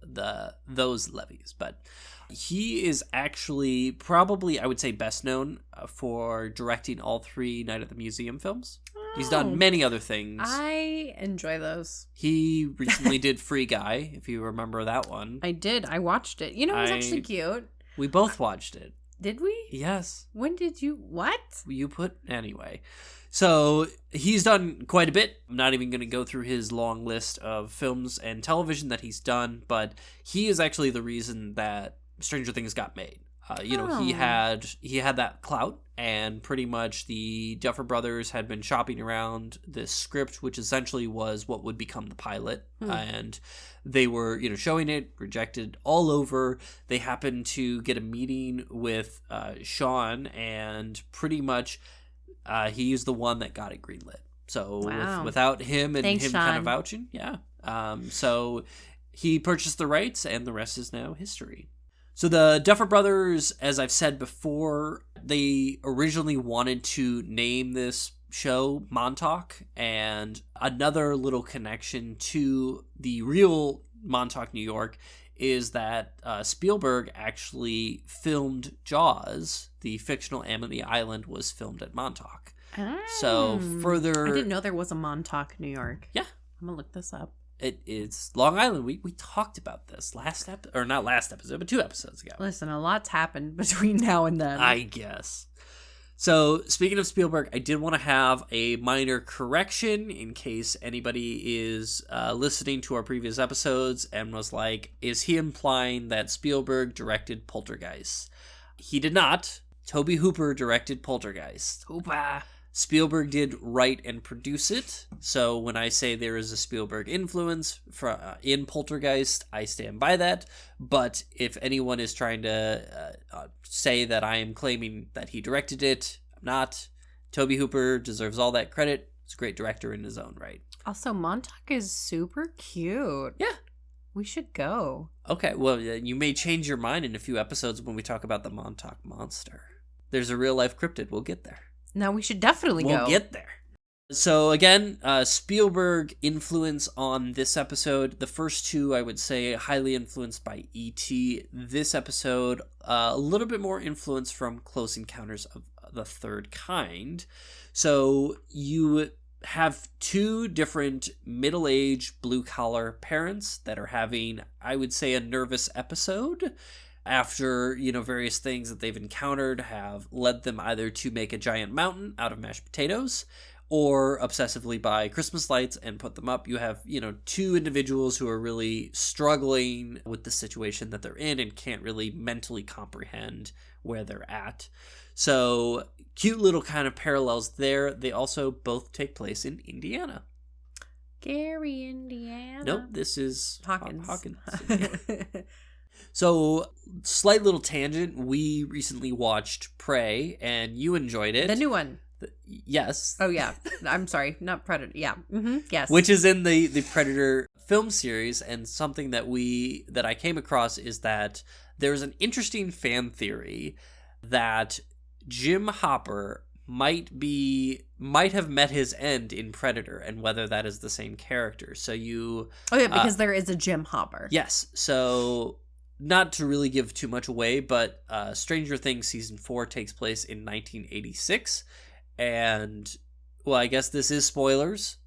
those Levies. But he is actually probably, I would say, best known for directing all 3 Night at the Museum films. He's done many other things. I enjoy those. He recently did Free Guy, if you remember that one. I did. I watched it. It was actually cute. We both watched it. Did we? Yes. When did you... What? You put... Anyway. So he's done quite a bit. I'm not even going to go through his long list of films and television that he's done, but he is actually the reason that Stranger Things got made. He had that clout, and pretty much the Duffer Brothers had been shopping around this script, which essentially was what would become the pilot, and they were, showing it, rejected all over. They happened to get a meeting with Sean, and pretty much he's the one that got it greenlit. So without him and Thanks, him Sean. kind of vouching, so he purchased the rights, and the rest is now history. So the Duffer Brothers, as I've said before, they originally wanted to name this show Montauk, and another little connection to the real Montauk, New York, is that Spielberg actually filmed Jaws. The fictional Amity Island was filmed at Montauk. So further... I didn't know there was a Montauk, New York. Yeah. I'm going to look this up. It's Long Island. We talked about this not last episode, but 2 episodes ago. Listen, a lot's happened between now and then. I guess. So, speaking of Spielberg, I did want to have a minor correction in case anybody is listening to our previous episodes and was like, is he implying that Spielberg directed Poltergeist? He did not. Tobe Hooper directed Poltergeist. Hooper. Spielberg did write and produce it, so when I say there is a Spielberg influence in Poltergeist, I stand by that, but if anyone is trying to say that I am claiming that he directed it, I'm not. Tobe Hooper deserves all that credit. He's a great director in his own right. Also, Montauk is super cute. Yeah. We should go. Okay, well, you may change your mind in a few episodes when we talk about the Montauk Monster. There's a real-life cryptid. We'll get there. Now we should definitely go. We'll get there. So again, Spielberg influence on this episode. The first 2, I would say, highly influenced by E.T. This episode, a little bit more influence from Close Encounters of the Third Kind. So you have 2 different middle-aged blue-collar parents that are having, I would say, a nervous episode after, various things that they've encountered have led them either to make a giant mountain out of mashed potatoes or obsessively buy Christmas lights and put them up. You have, 2 individuals who are really struggling with the situation that they're in and can't really mentally comprehend where they're at. So, cute little kind of parallels there. They also both take place in Indiana. Gary, Indiana. Nope, this is Hawkins. Hawkins. So, slight little tangent. We recently watched Prey, and you enjoyed it. The new one. Yes. Oh, yeah. I'm sorry. Not Predator. Yeah. Mm-hmm. Yes. Which is in the Predator film series, and something that I came across is that there's an interesting fan theory that Jim Hopper might have met his end in Predator, and whether that is the same character. So you... Oh, yeah, because there is a Jim Hopper. Yes. So... Not to really give too much away, but Stranger Things Season 4 takes place in 1986. And, well, I guess this is spoilers.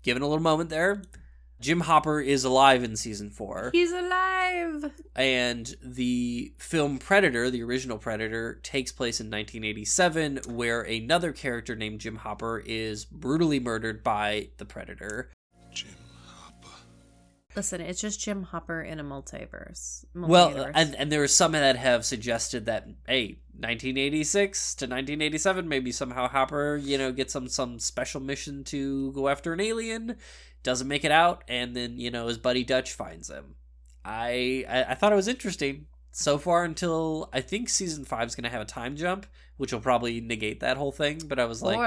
Given a little moment there. Jim Hopper is alive in Season 4. He's alive! And the film Predator, the original Predator, takes place in 1987, where another character named Jim Hopper is brutally murdered by the Predator. Listen, it's just Jim Hopper in a multiverse. Well, and there are some that have suggested that, hey, 1986 to 1987, maybe somehow Hopper, gets some special mission to go after an alien, doesn't make it out, and then, his buddy Dutch finds him. I thought it was interesting so far until I think Season 5 is going to have a time jump, which will probably negate that whole thing, but I was like...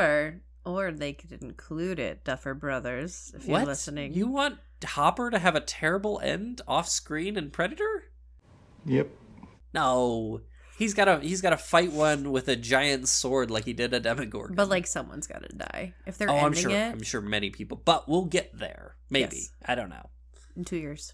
Or they could include it, Duffer Brothers, if you're listening. You want Hopper to have a terrible end off screen in Predator? Yep. No. He's gotta fight one with a giant sword like he did a Demogorgon. But someone's gotta die. If they're ending I'm sure many people. But we'll get there. Maybe. Yes. I don't know. In 2 years.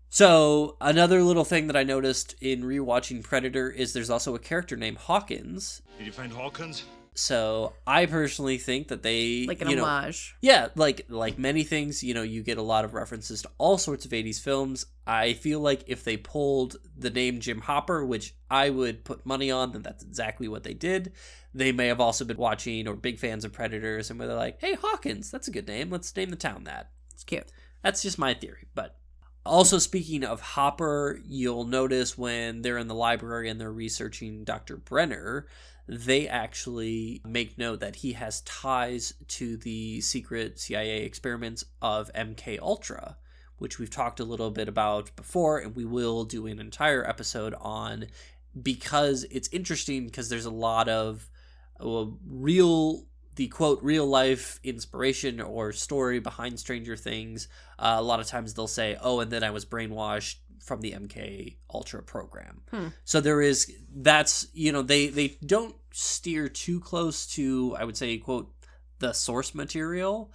So, another little thing that I noticed in rewatching Predator is there's also a character named Hawkins. Did you find Hawkins? So I personally think that they... Like an homage. Yeah, like many things, you get a lot of references to all sorts of 80s films. I feel like if they pulled the name Jim Hopper, which I would put money on, then that's exactly what they did. They may have also been watching or big fans of Predators, and where they're like, hey, Hawkins, that's a good name. Let's name the town that. It's cute. That's just my theory, but... Also, speaking of Hopper, you'll notice when they're in the library and they're researching Dr. Brenner, they actually make note that he has ties to the secret CIA experiments of MK Ultra, which we've talked a little bit about before, and we will do an entire episode on, because it's interesting because there's a lot of the quote real life inspiration or story behind Stranger Things. A lot of times they'll say, oh, and then I was brainwashed from the MK Ultra program. So there is, that's, they don't steer too close to, I would say, quote, the source material,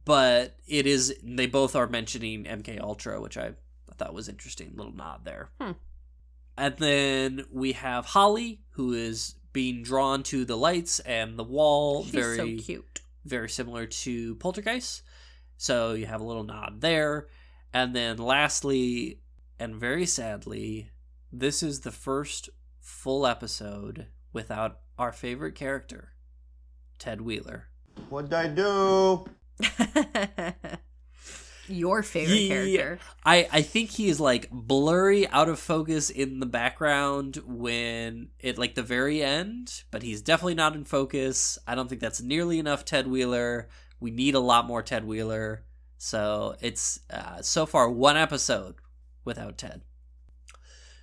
but they both are mentioning MK Ultra, which I thought was interesting, little nod there. And then we have Holly, who is being drawn to the lights and the wall. She's so cute. Very similar to Poltergeist. So you have a little nod there. And then lastly, and very sadly, this is the first full episode without our favorite character, Ted Wheeler. What'd I do? Your favorite character. I think he is like blurry, out of focus in the background when at like the very end, but he's definitely not in focus. I don't think that's nearly enough Ted Wheeler. We need a lot more Ted Wheeler. So it's so far one episode without Ted.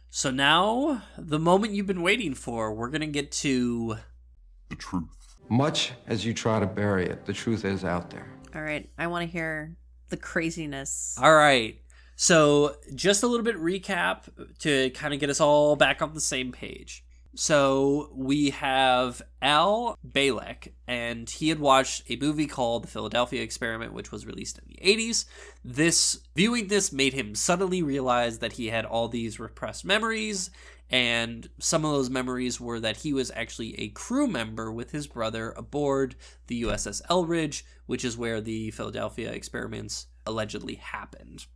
So now, the moment you've been waiting for, we're going to get to the truth. Much as you try to bury it, the truth is out there. All right, I want to hear the craziness. All right. So just a little bit recap to kind of get us all back on the same page. So we have Al Bielek, and he had watched a movie called The Philadelphia Experiment, which was released in the 80s. Viewing this made him suddenly realize that he had all these repressed memories, and some of those memories were that he was actually a crew member with his brother aboard the USS Elridge, which is where the Philadelphia experiments allegedly happened.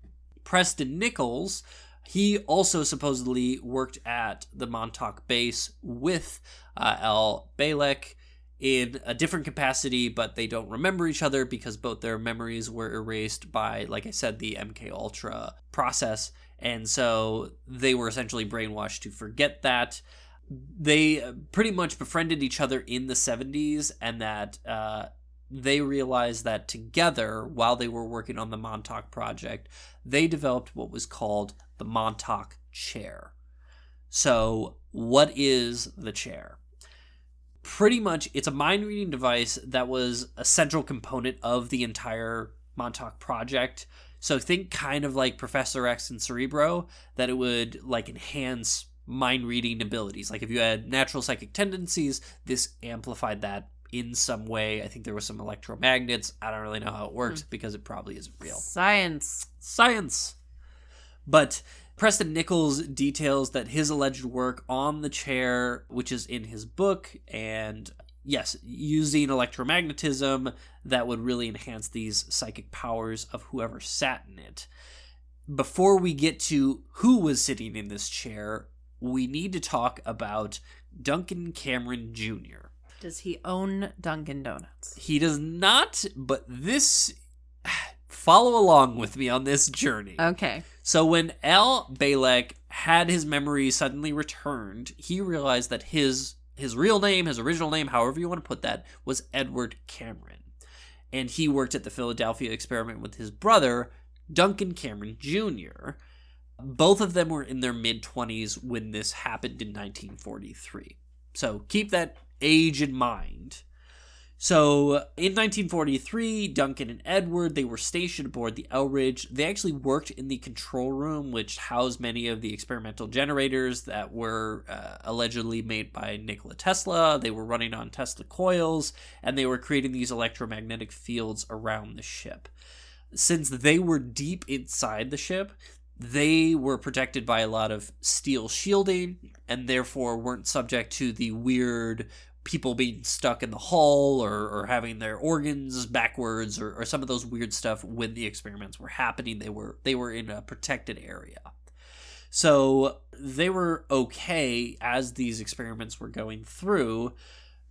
Preston Nichols, he also supposedly worked at the Montauk base with Al Bielek in a different capacity, but they don't remember each other because both their memories were erased by, like I said, the MK Ultra process. And so they were essentially brainwashed to forget that. They pretty much befriended each other in the 70s, and that they realized that together, while they were working on the Montauk project, they developed what was called the Montauk chair. So what is the chair? Pretty much, it's a mind-reading device that was a central component of the entire Montauk project. So think kind of like Professor X and Cerebro, that it would like enhance mind-reading abilities. Like if you had natural psychic tendencies, this amplified that in some way. I think there was some electromagnets. I don't really know how it works because it probably isn't real. Science. But Preston Nichols details that his alleged work on the chair, which is in his book, and yes, using electromagnetism that would really enhance these psychic powers of whoever sat in it. Before we get to who was sitting in this chair, we need to talk about Duncan Cameron Jr. Does he own Dunkin' Donuts? He does not, but follow along with me on this journey. Okay. So when Al Bielek had his memory suddenly returned, he realized that his real name, his original name, however you want to put that, was Edward Cameron. And he worked at the Philadelphia Experiment with his brother, Duncan Cameron Jr. Both of them were in their mid-20s when this happened in 1943. So keep that age in mind. So in 1943, Duncan and Edward, they were stationed aboard the Elridge. They actually worked in the control room, which housed many of the experimental generators that were allegedly made by Nikola Tesla. They were running on Tesla coils, and they were creating these electromagnetic fields around the ship. Since they were deep inside the ship, they were protected by a lot of steel shielding, and therefore weren't subject to the weird people being stuck in the hull or having their organs backwards or some of those weird stuff when the experiments were happening. They were in a protected area. So they were okay as these experiments were going through,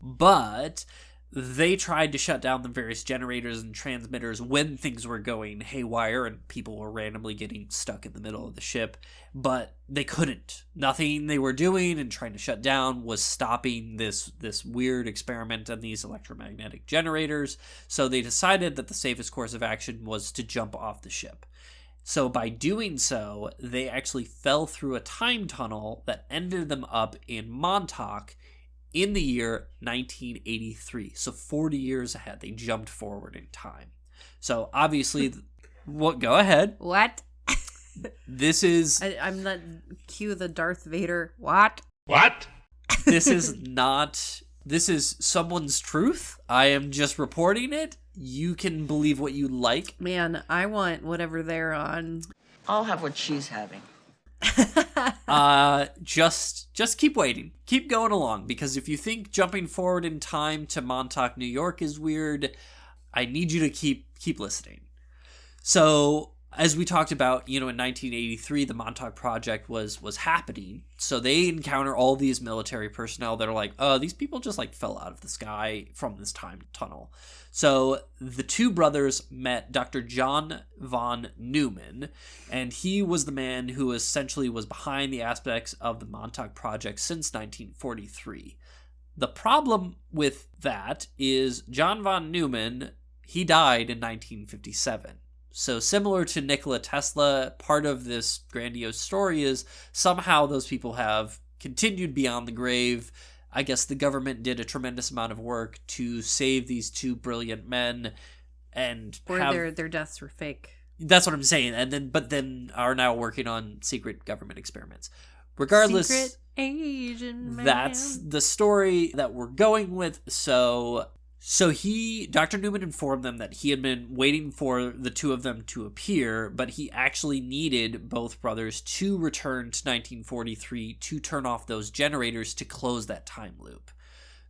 but they tried to shut down the various generators and transmitters when things were going haywire and people were randomly getting stuck in the middle of the ship, but they couldn't. Nothing they were doing and trying to shut down was stopping this weird experiment on these electromagnetic generators, so they decided that the safest course of action was to jump off the ship. So by doing so, they actually fell through a time tunnel that ended them up in Montauk in the year 1983. So 40 years ahead. They jumped forward in time. So obviously, what? Go ahead. What? This is... I'm not... Cue the Darth Vader. What? This is not... This is someone's truth. I am just reporting it. You can believe what you like. Man, I want whatever they're on. I'll have what she's having. Just keep waiting. Keep going along, because if you think jumping forward in time to Montauk, New York is weird, I need you to keep listening. So, as we talked about, in 1983, the Montauk Project was happening. So they encounter all these military personnel that are like, oh, these people just like fell out of the sky from this time tunnel. So the two brothers met Dr. John von Neumann, and he was the man who essentially was behind the aspects of the Montauk Project since 1943. The problem with that is John von Neumann, he died in 1957. So similar to Nikola Tesla, part of this grandiose story is somehow those people have continued beyond the grave. I guess the government did a tremendous amount of work to save these two brilliant men, and their deaths were fake. That's what I'm saying. But then are now working on secret government experiments. Regardless, secret Asian man. That's the story that we're going with. So Dr. Newman informed them that he had been waiting for the two of them to appear, but he actually needed both brothers to return to 1943 to turn off those generators to close that time loop.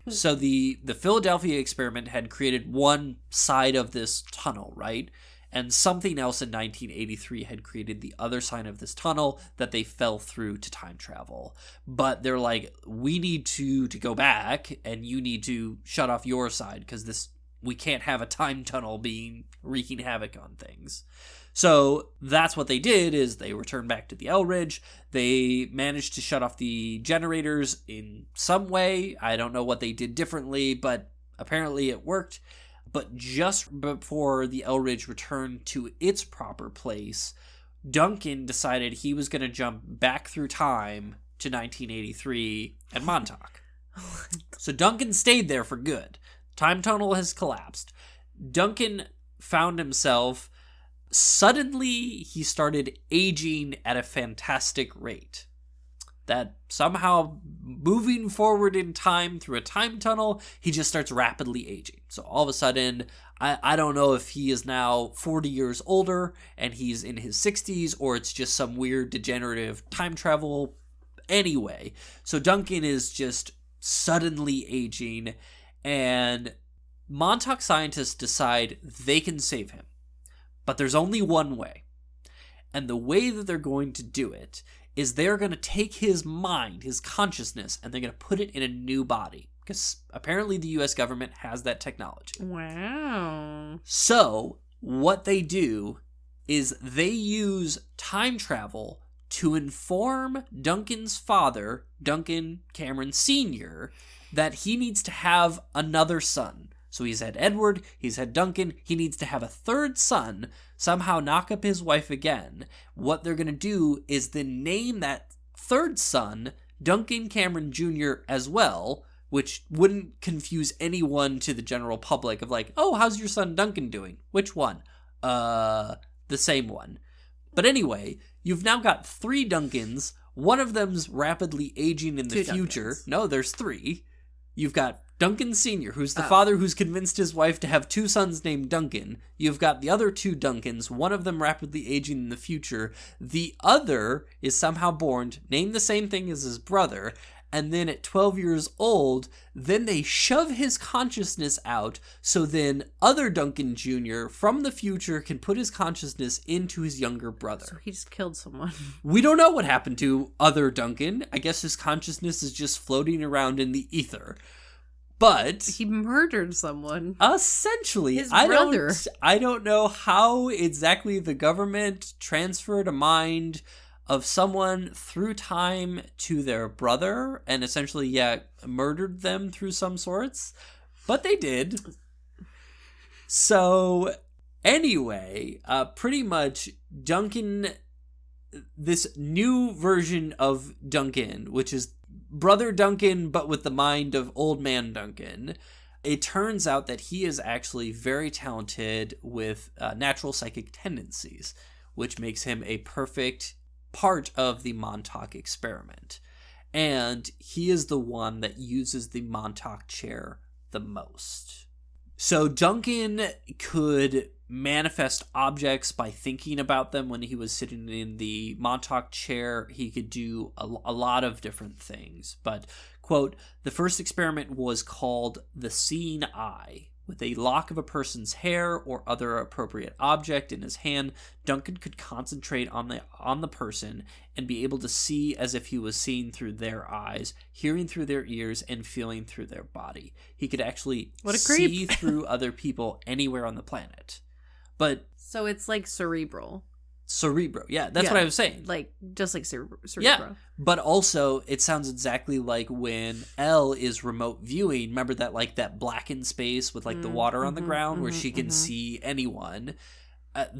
So the Philadelphia experiment had created one side of this tunnel, right? And something else in 1983 had created the other side of this tunnel that they fell through to time travel. But they're like, we need to go back, and you need to shut off your side, because we can't have a time tunnel wreaking havoc on things. So that's what they did, is they returned back to the Elridge. They managed to shut off the generators in some way. I don't know what they did differently, but apparently it worked. But just before the Elridge returned to its proper place, Duncan decided he was going to jump back through time to 1983 at Montauk. So Duncan stayed there for good. Time tunnel has collapsed. Duncan found himself, suddenly he started aging at a fantastic rate. That somehow moving forward in time through a time tunnel, he just starts rapidly aging. So all of a sudden, I don't know if he is now 40 years older and he's in his 60s, or it's just some weird degenerative time travel. Anyway, so Duncan is just suddenly aging, and Montauk scientists decide they can save him. But there's only one way. And the way that they're going to do it is they're going to take his mind, his consciousness, and they're going to put it in a new body. Because apparently the U.S. government has that technology. Wow. So what they do is they use time travel to inform Duncan's father, Duncan Cameron Sr., that he needs to have another son. So he's had Edward, he's had Duncan, he needs to have a third son, somehow knock up his wife again. What they're going to do is then name that third son Duncan Cameron Jr. as well, which wouldn't confuse anyone to the general public of like, oh, how's your son Duncan doing? Which one? The same one. But anyway, you've now got 3 Duncans. One of them's rapidly aging in the future. Duncans. No, there's 3. You've got Duncan Sr., who's the father who's convinced his wife to have 2 sons named Duncan. You've got the other 2 Duncans, one of them rapidly aging in the future. The other is somehow born, named the same thing as his brother, and then at 12 years old, then they shove his consciousness out, so then other Duncan Jr. from the future can put his consciousness into his younger brother. So he just killed someone. We don't know what happened to other Duncan. I guess his consciousness is just floating around in the ether. But he murdered someone. Essentially, his brother. I don't know how exactly the government transferred a mind of someone through time to their brother and essentially, murdered them through some sorts. But they did. So, anyway, pretty much Duncan, this new version of Duncan, which is Brother Duncan, but with the mind of Old Man Duncan, it turns out that he is actually very talented with natural psychic tendencies, which makes him a perfect part of the Montauk experiment. And he is the one that uses the Montauk chair the most. So Duncan could manifest objects by thinking about them when he was sitting in the Montauk chair. He could do a lot of different things. But, quote, the first experiment was called the Seeing Eye, With a lock of a person's hair or other appropriate object in his hand, Duncan could concentrate on the person and be able to see as if he was seeing through their eyes, hearing through their ears, and feeling through their body. He could actually see through other people anywhere on the planet. But so it's like cerebral. Yeah, that's what I was saying. Like, just like cerebral. Yeah, but also, it sounds exactly like when Elle is remote viewing. Remember that, like, that blackened space with, like, the water on the ground where she can see anyone?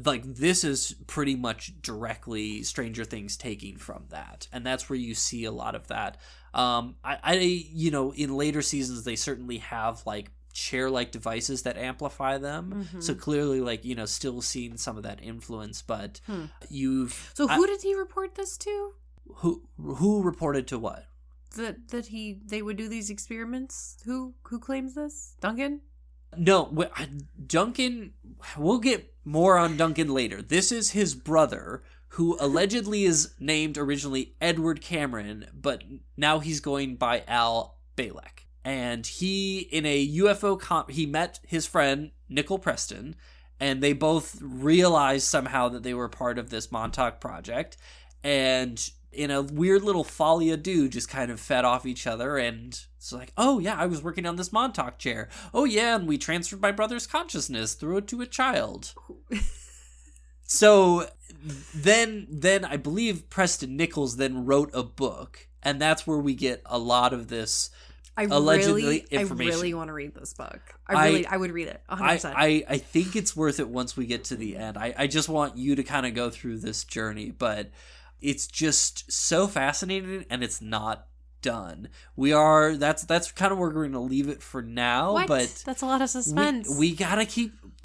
Like, this is pretty much directly Stranger Things taking from that. And that's where you see a lot of that. You know, in later seasons, they certainly have, like, chair-like devices that amplify them. So clearly, like, you know, still seeing some of that influence, but So who did he report this to? Who reported to what? That they would do these experiments? Who claims this? Duncan? No, Duncan, we'll get more on Duncan later. This is his brother, who allegedly is named originally Edward Cameron, but now he's going by Al Balek. And he, in a UFO he met his friend, Nicole Preston, and they both realized somehow that they were part of this Montauk project. And in a weird little folie à deux, just kind of fed off each other. And it's like, oh yeah, I was working on this Montauk chair. Oh yeah, and we transferred my brother's consciousness through it to a child. So then I believe Preston Nichols then wrote a book. And that's where we get a lot of this allegedly information. I really want to read this book. I would read it 100%. I think it's worth it once we get to the end. I just want you to kind of go through this journey, but it's just so fascinating and it's not done. That's kind of where we're going to leave it for now. What? But that's a lot of suspense. We gotta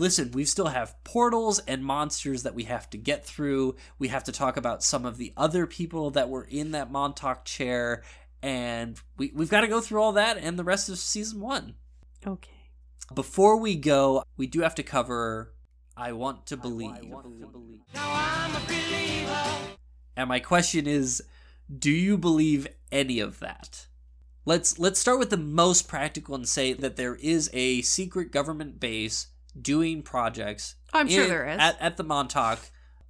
listen, we still have portals and monsters that we have to get through. We have to talk about some of the other people that were in that Montauk chair. And we've got to go through all that and the rest of season 1. Okay. Before we go, we do have to cover I Want to Believe. Now I'm a believer. And my question is, do you believe any of that? Let's start with the most practical and say that there is a secret government base doing projects. I'm sure there is. At the Montauk,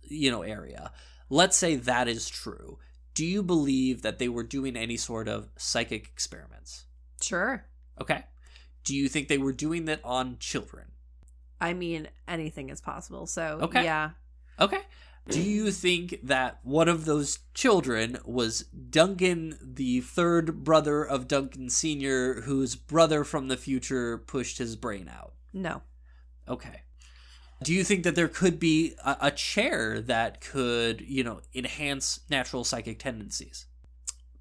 area. Let's say that is true. Do you believe that they were doing any sort of psychic experiments? Sure. Okay. Do you think they were doing that on children? I mean, anything is possible. So, okay. Yeah. Okay. Do you think that one of those children was Duncan, the third brother of Duncan Sr., whose brother from the future pushed his brain out? No. Okay. Do you think that there could be a chair that could, enhance natural psychic tendencies?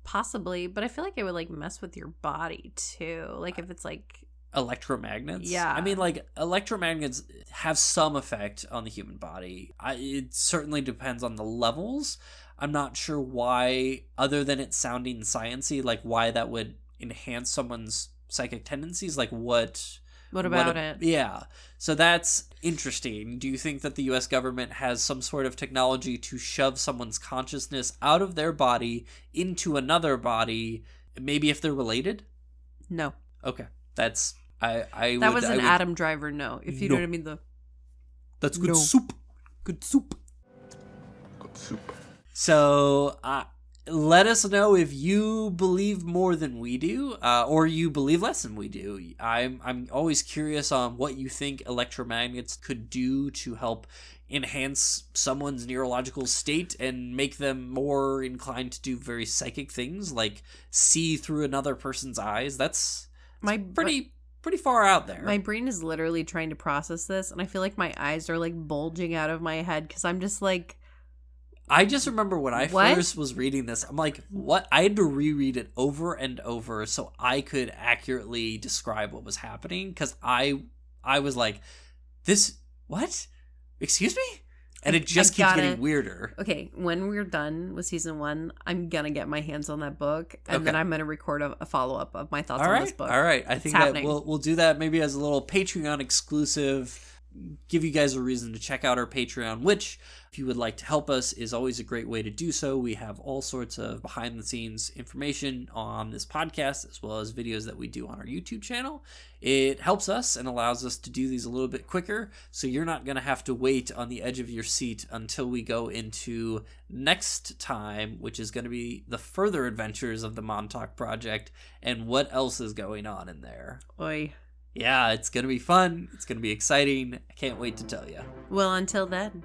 Possibly, but I feel like it would, mess with your body, too. Like, if it's, electromagnets? Yeah. I mean, electromagnets have some effect on the human body. It certainly depends on the levels. I'm not sure why, other than it sounding sciencey, why that would enhance someone's psychic tendencies. What about it? Yeah. So that's interesting. Do you think that the U.S. government has some sort of technology to shove someone's consciousness out of their body into another body, maybe if they're related? No. Okay. That's... That was an Adam Driver no, if you know what I mean. That's good soup. Good soup. Good soup. So, let us know if you believe more than we do, or you believe less than we do. I'm always curious on what you think electromagnets could do to help enhance someone's neurological state and make them more inclined to do very psychic things, like see through another person's eyes. That's pretty far out there. My brain is literally trying to process this, and I feel like my eyes are bulging out of my head because I'm just I just remember when I first was reading this, I'm like, what? I had to reread it over and over so I could accurately describe what was happening, because I was like, this, what? Excuse me? And it just keeps getting weirder. Okay, when we're done with season 1, I'm going to get my hands on that book, and then I'm going to record a follow-up of my thoughts on this book. All right. I think that we'll do that maybe as a little Patreon exclusive give you guys a reason to check out our Patreon, which, if you would like to help us, is always a great way to do so. We have all sorts of behind-the-scenes information on this podcast, as well as videos that we do on our YouTube channel. It helps us and allows us to do these a little bit quicker, so you're not going to have to wait on the edge of your seat until we go into next time, which is going to be the further adventures of the Montauk Project and what else is going on in there. Oi. Yeah, it's going to be fun. It's going to be exciting. I can't wait to tell you. Well, until then.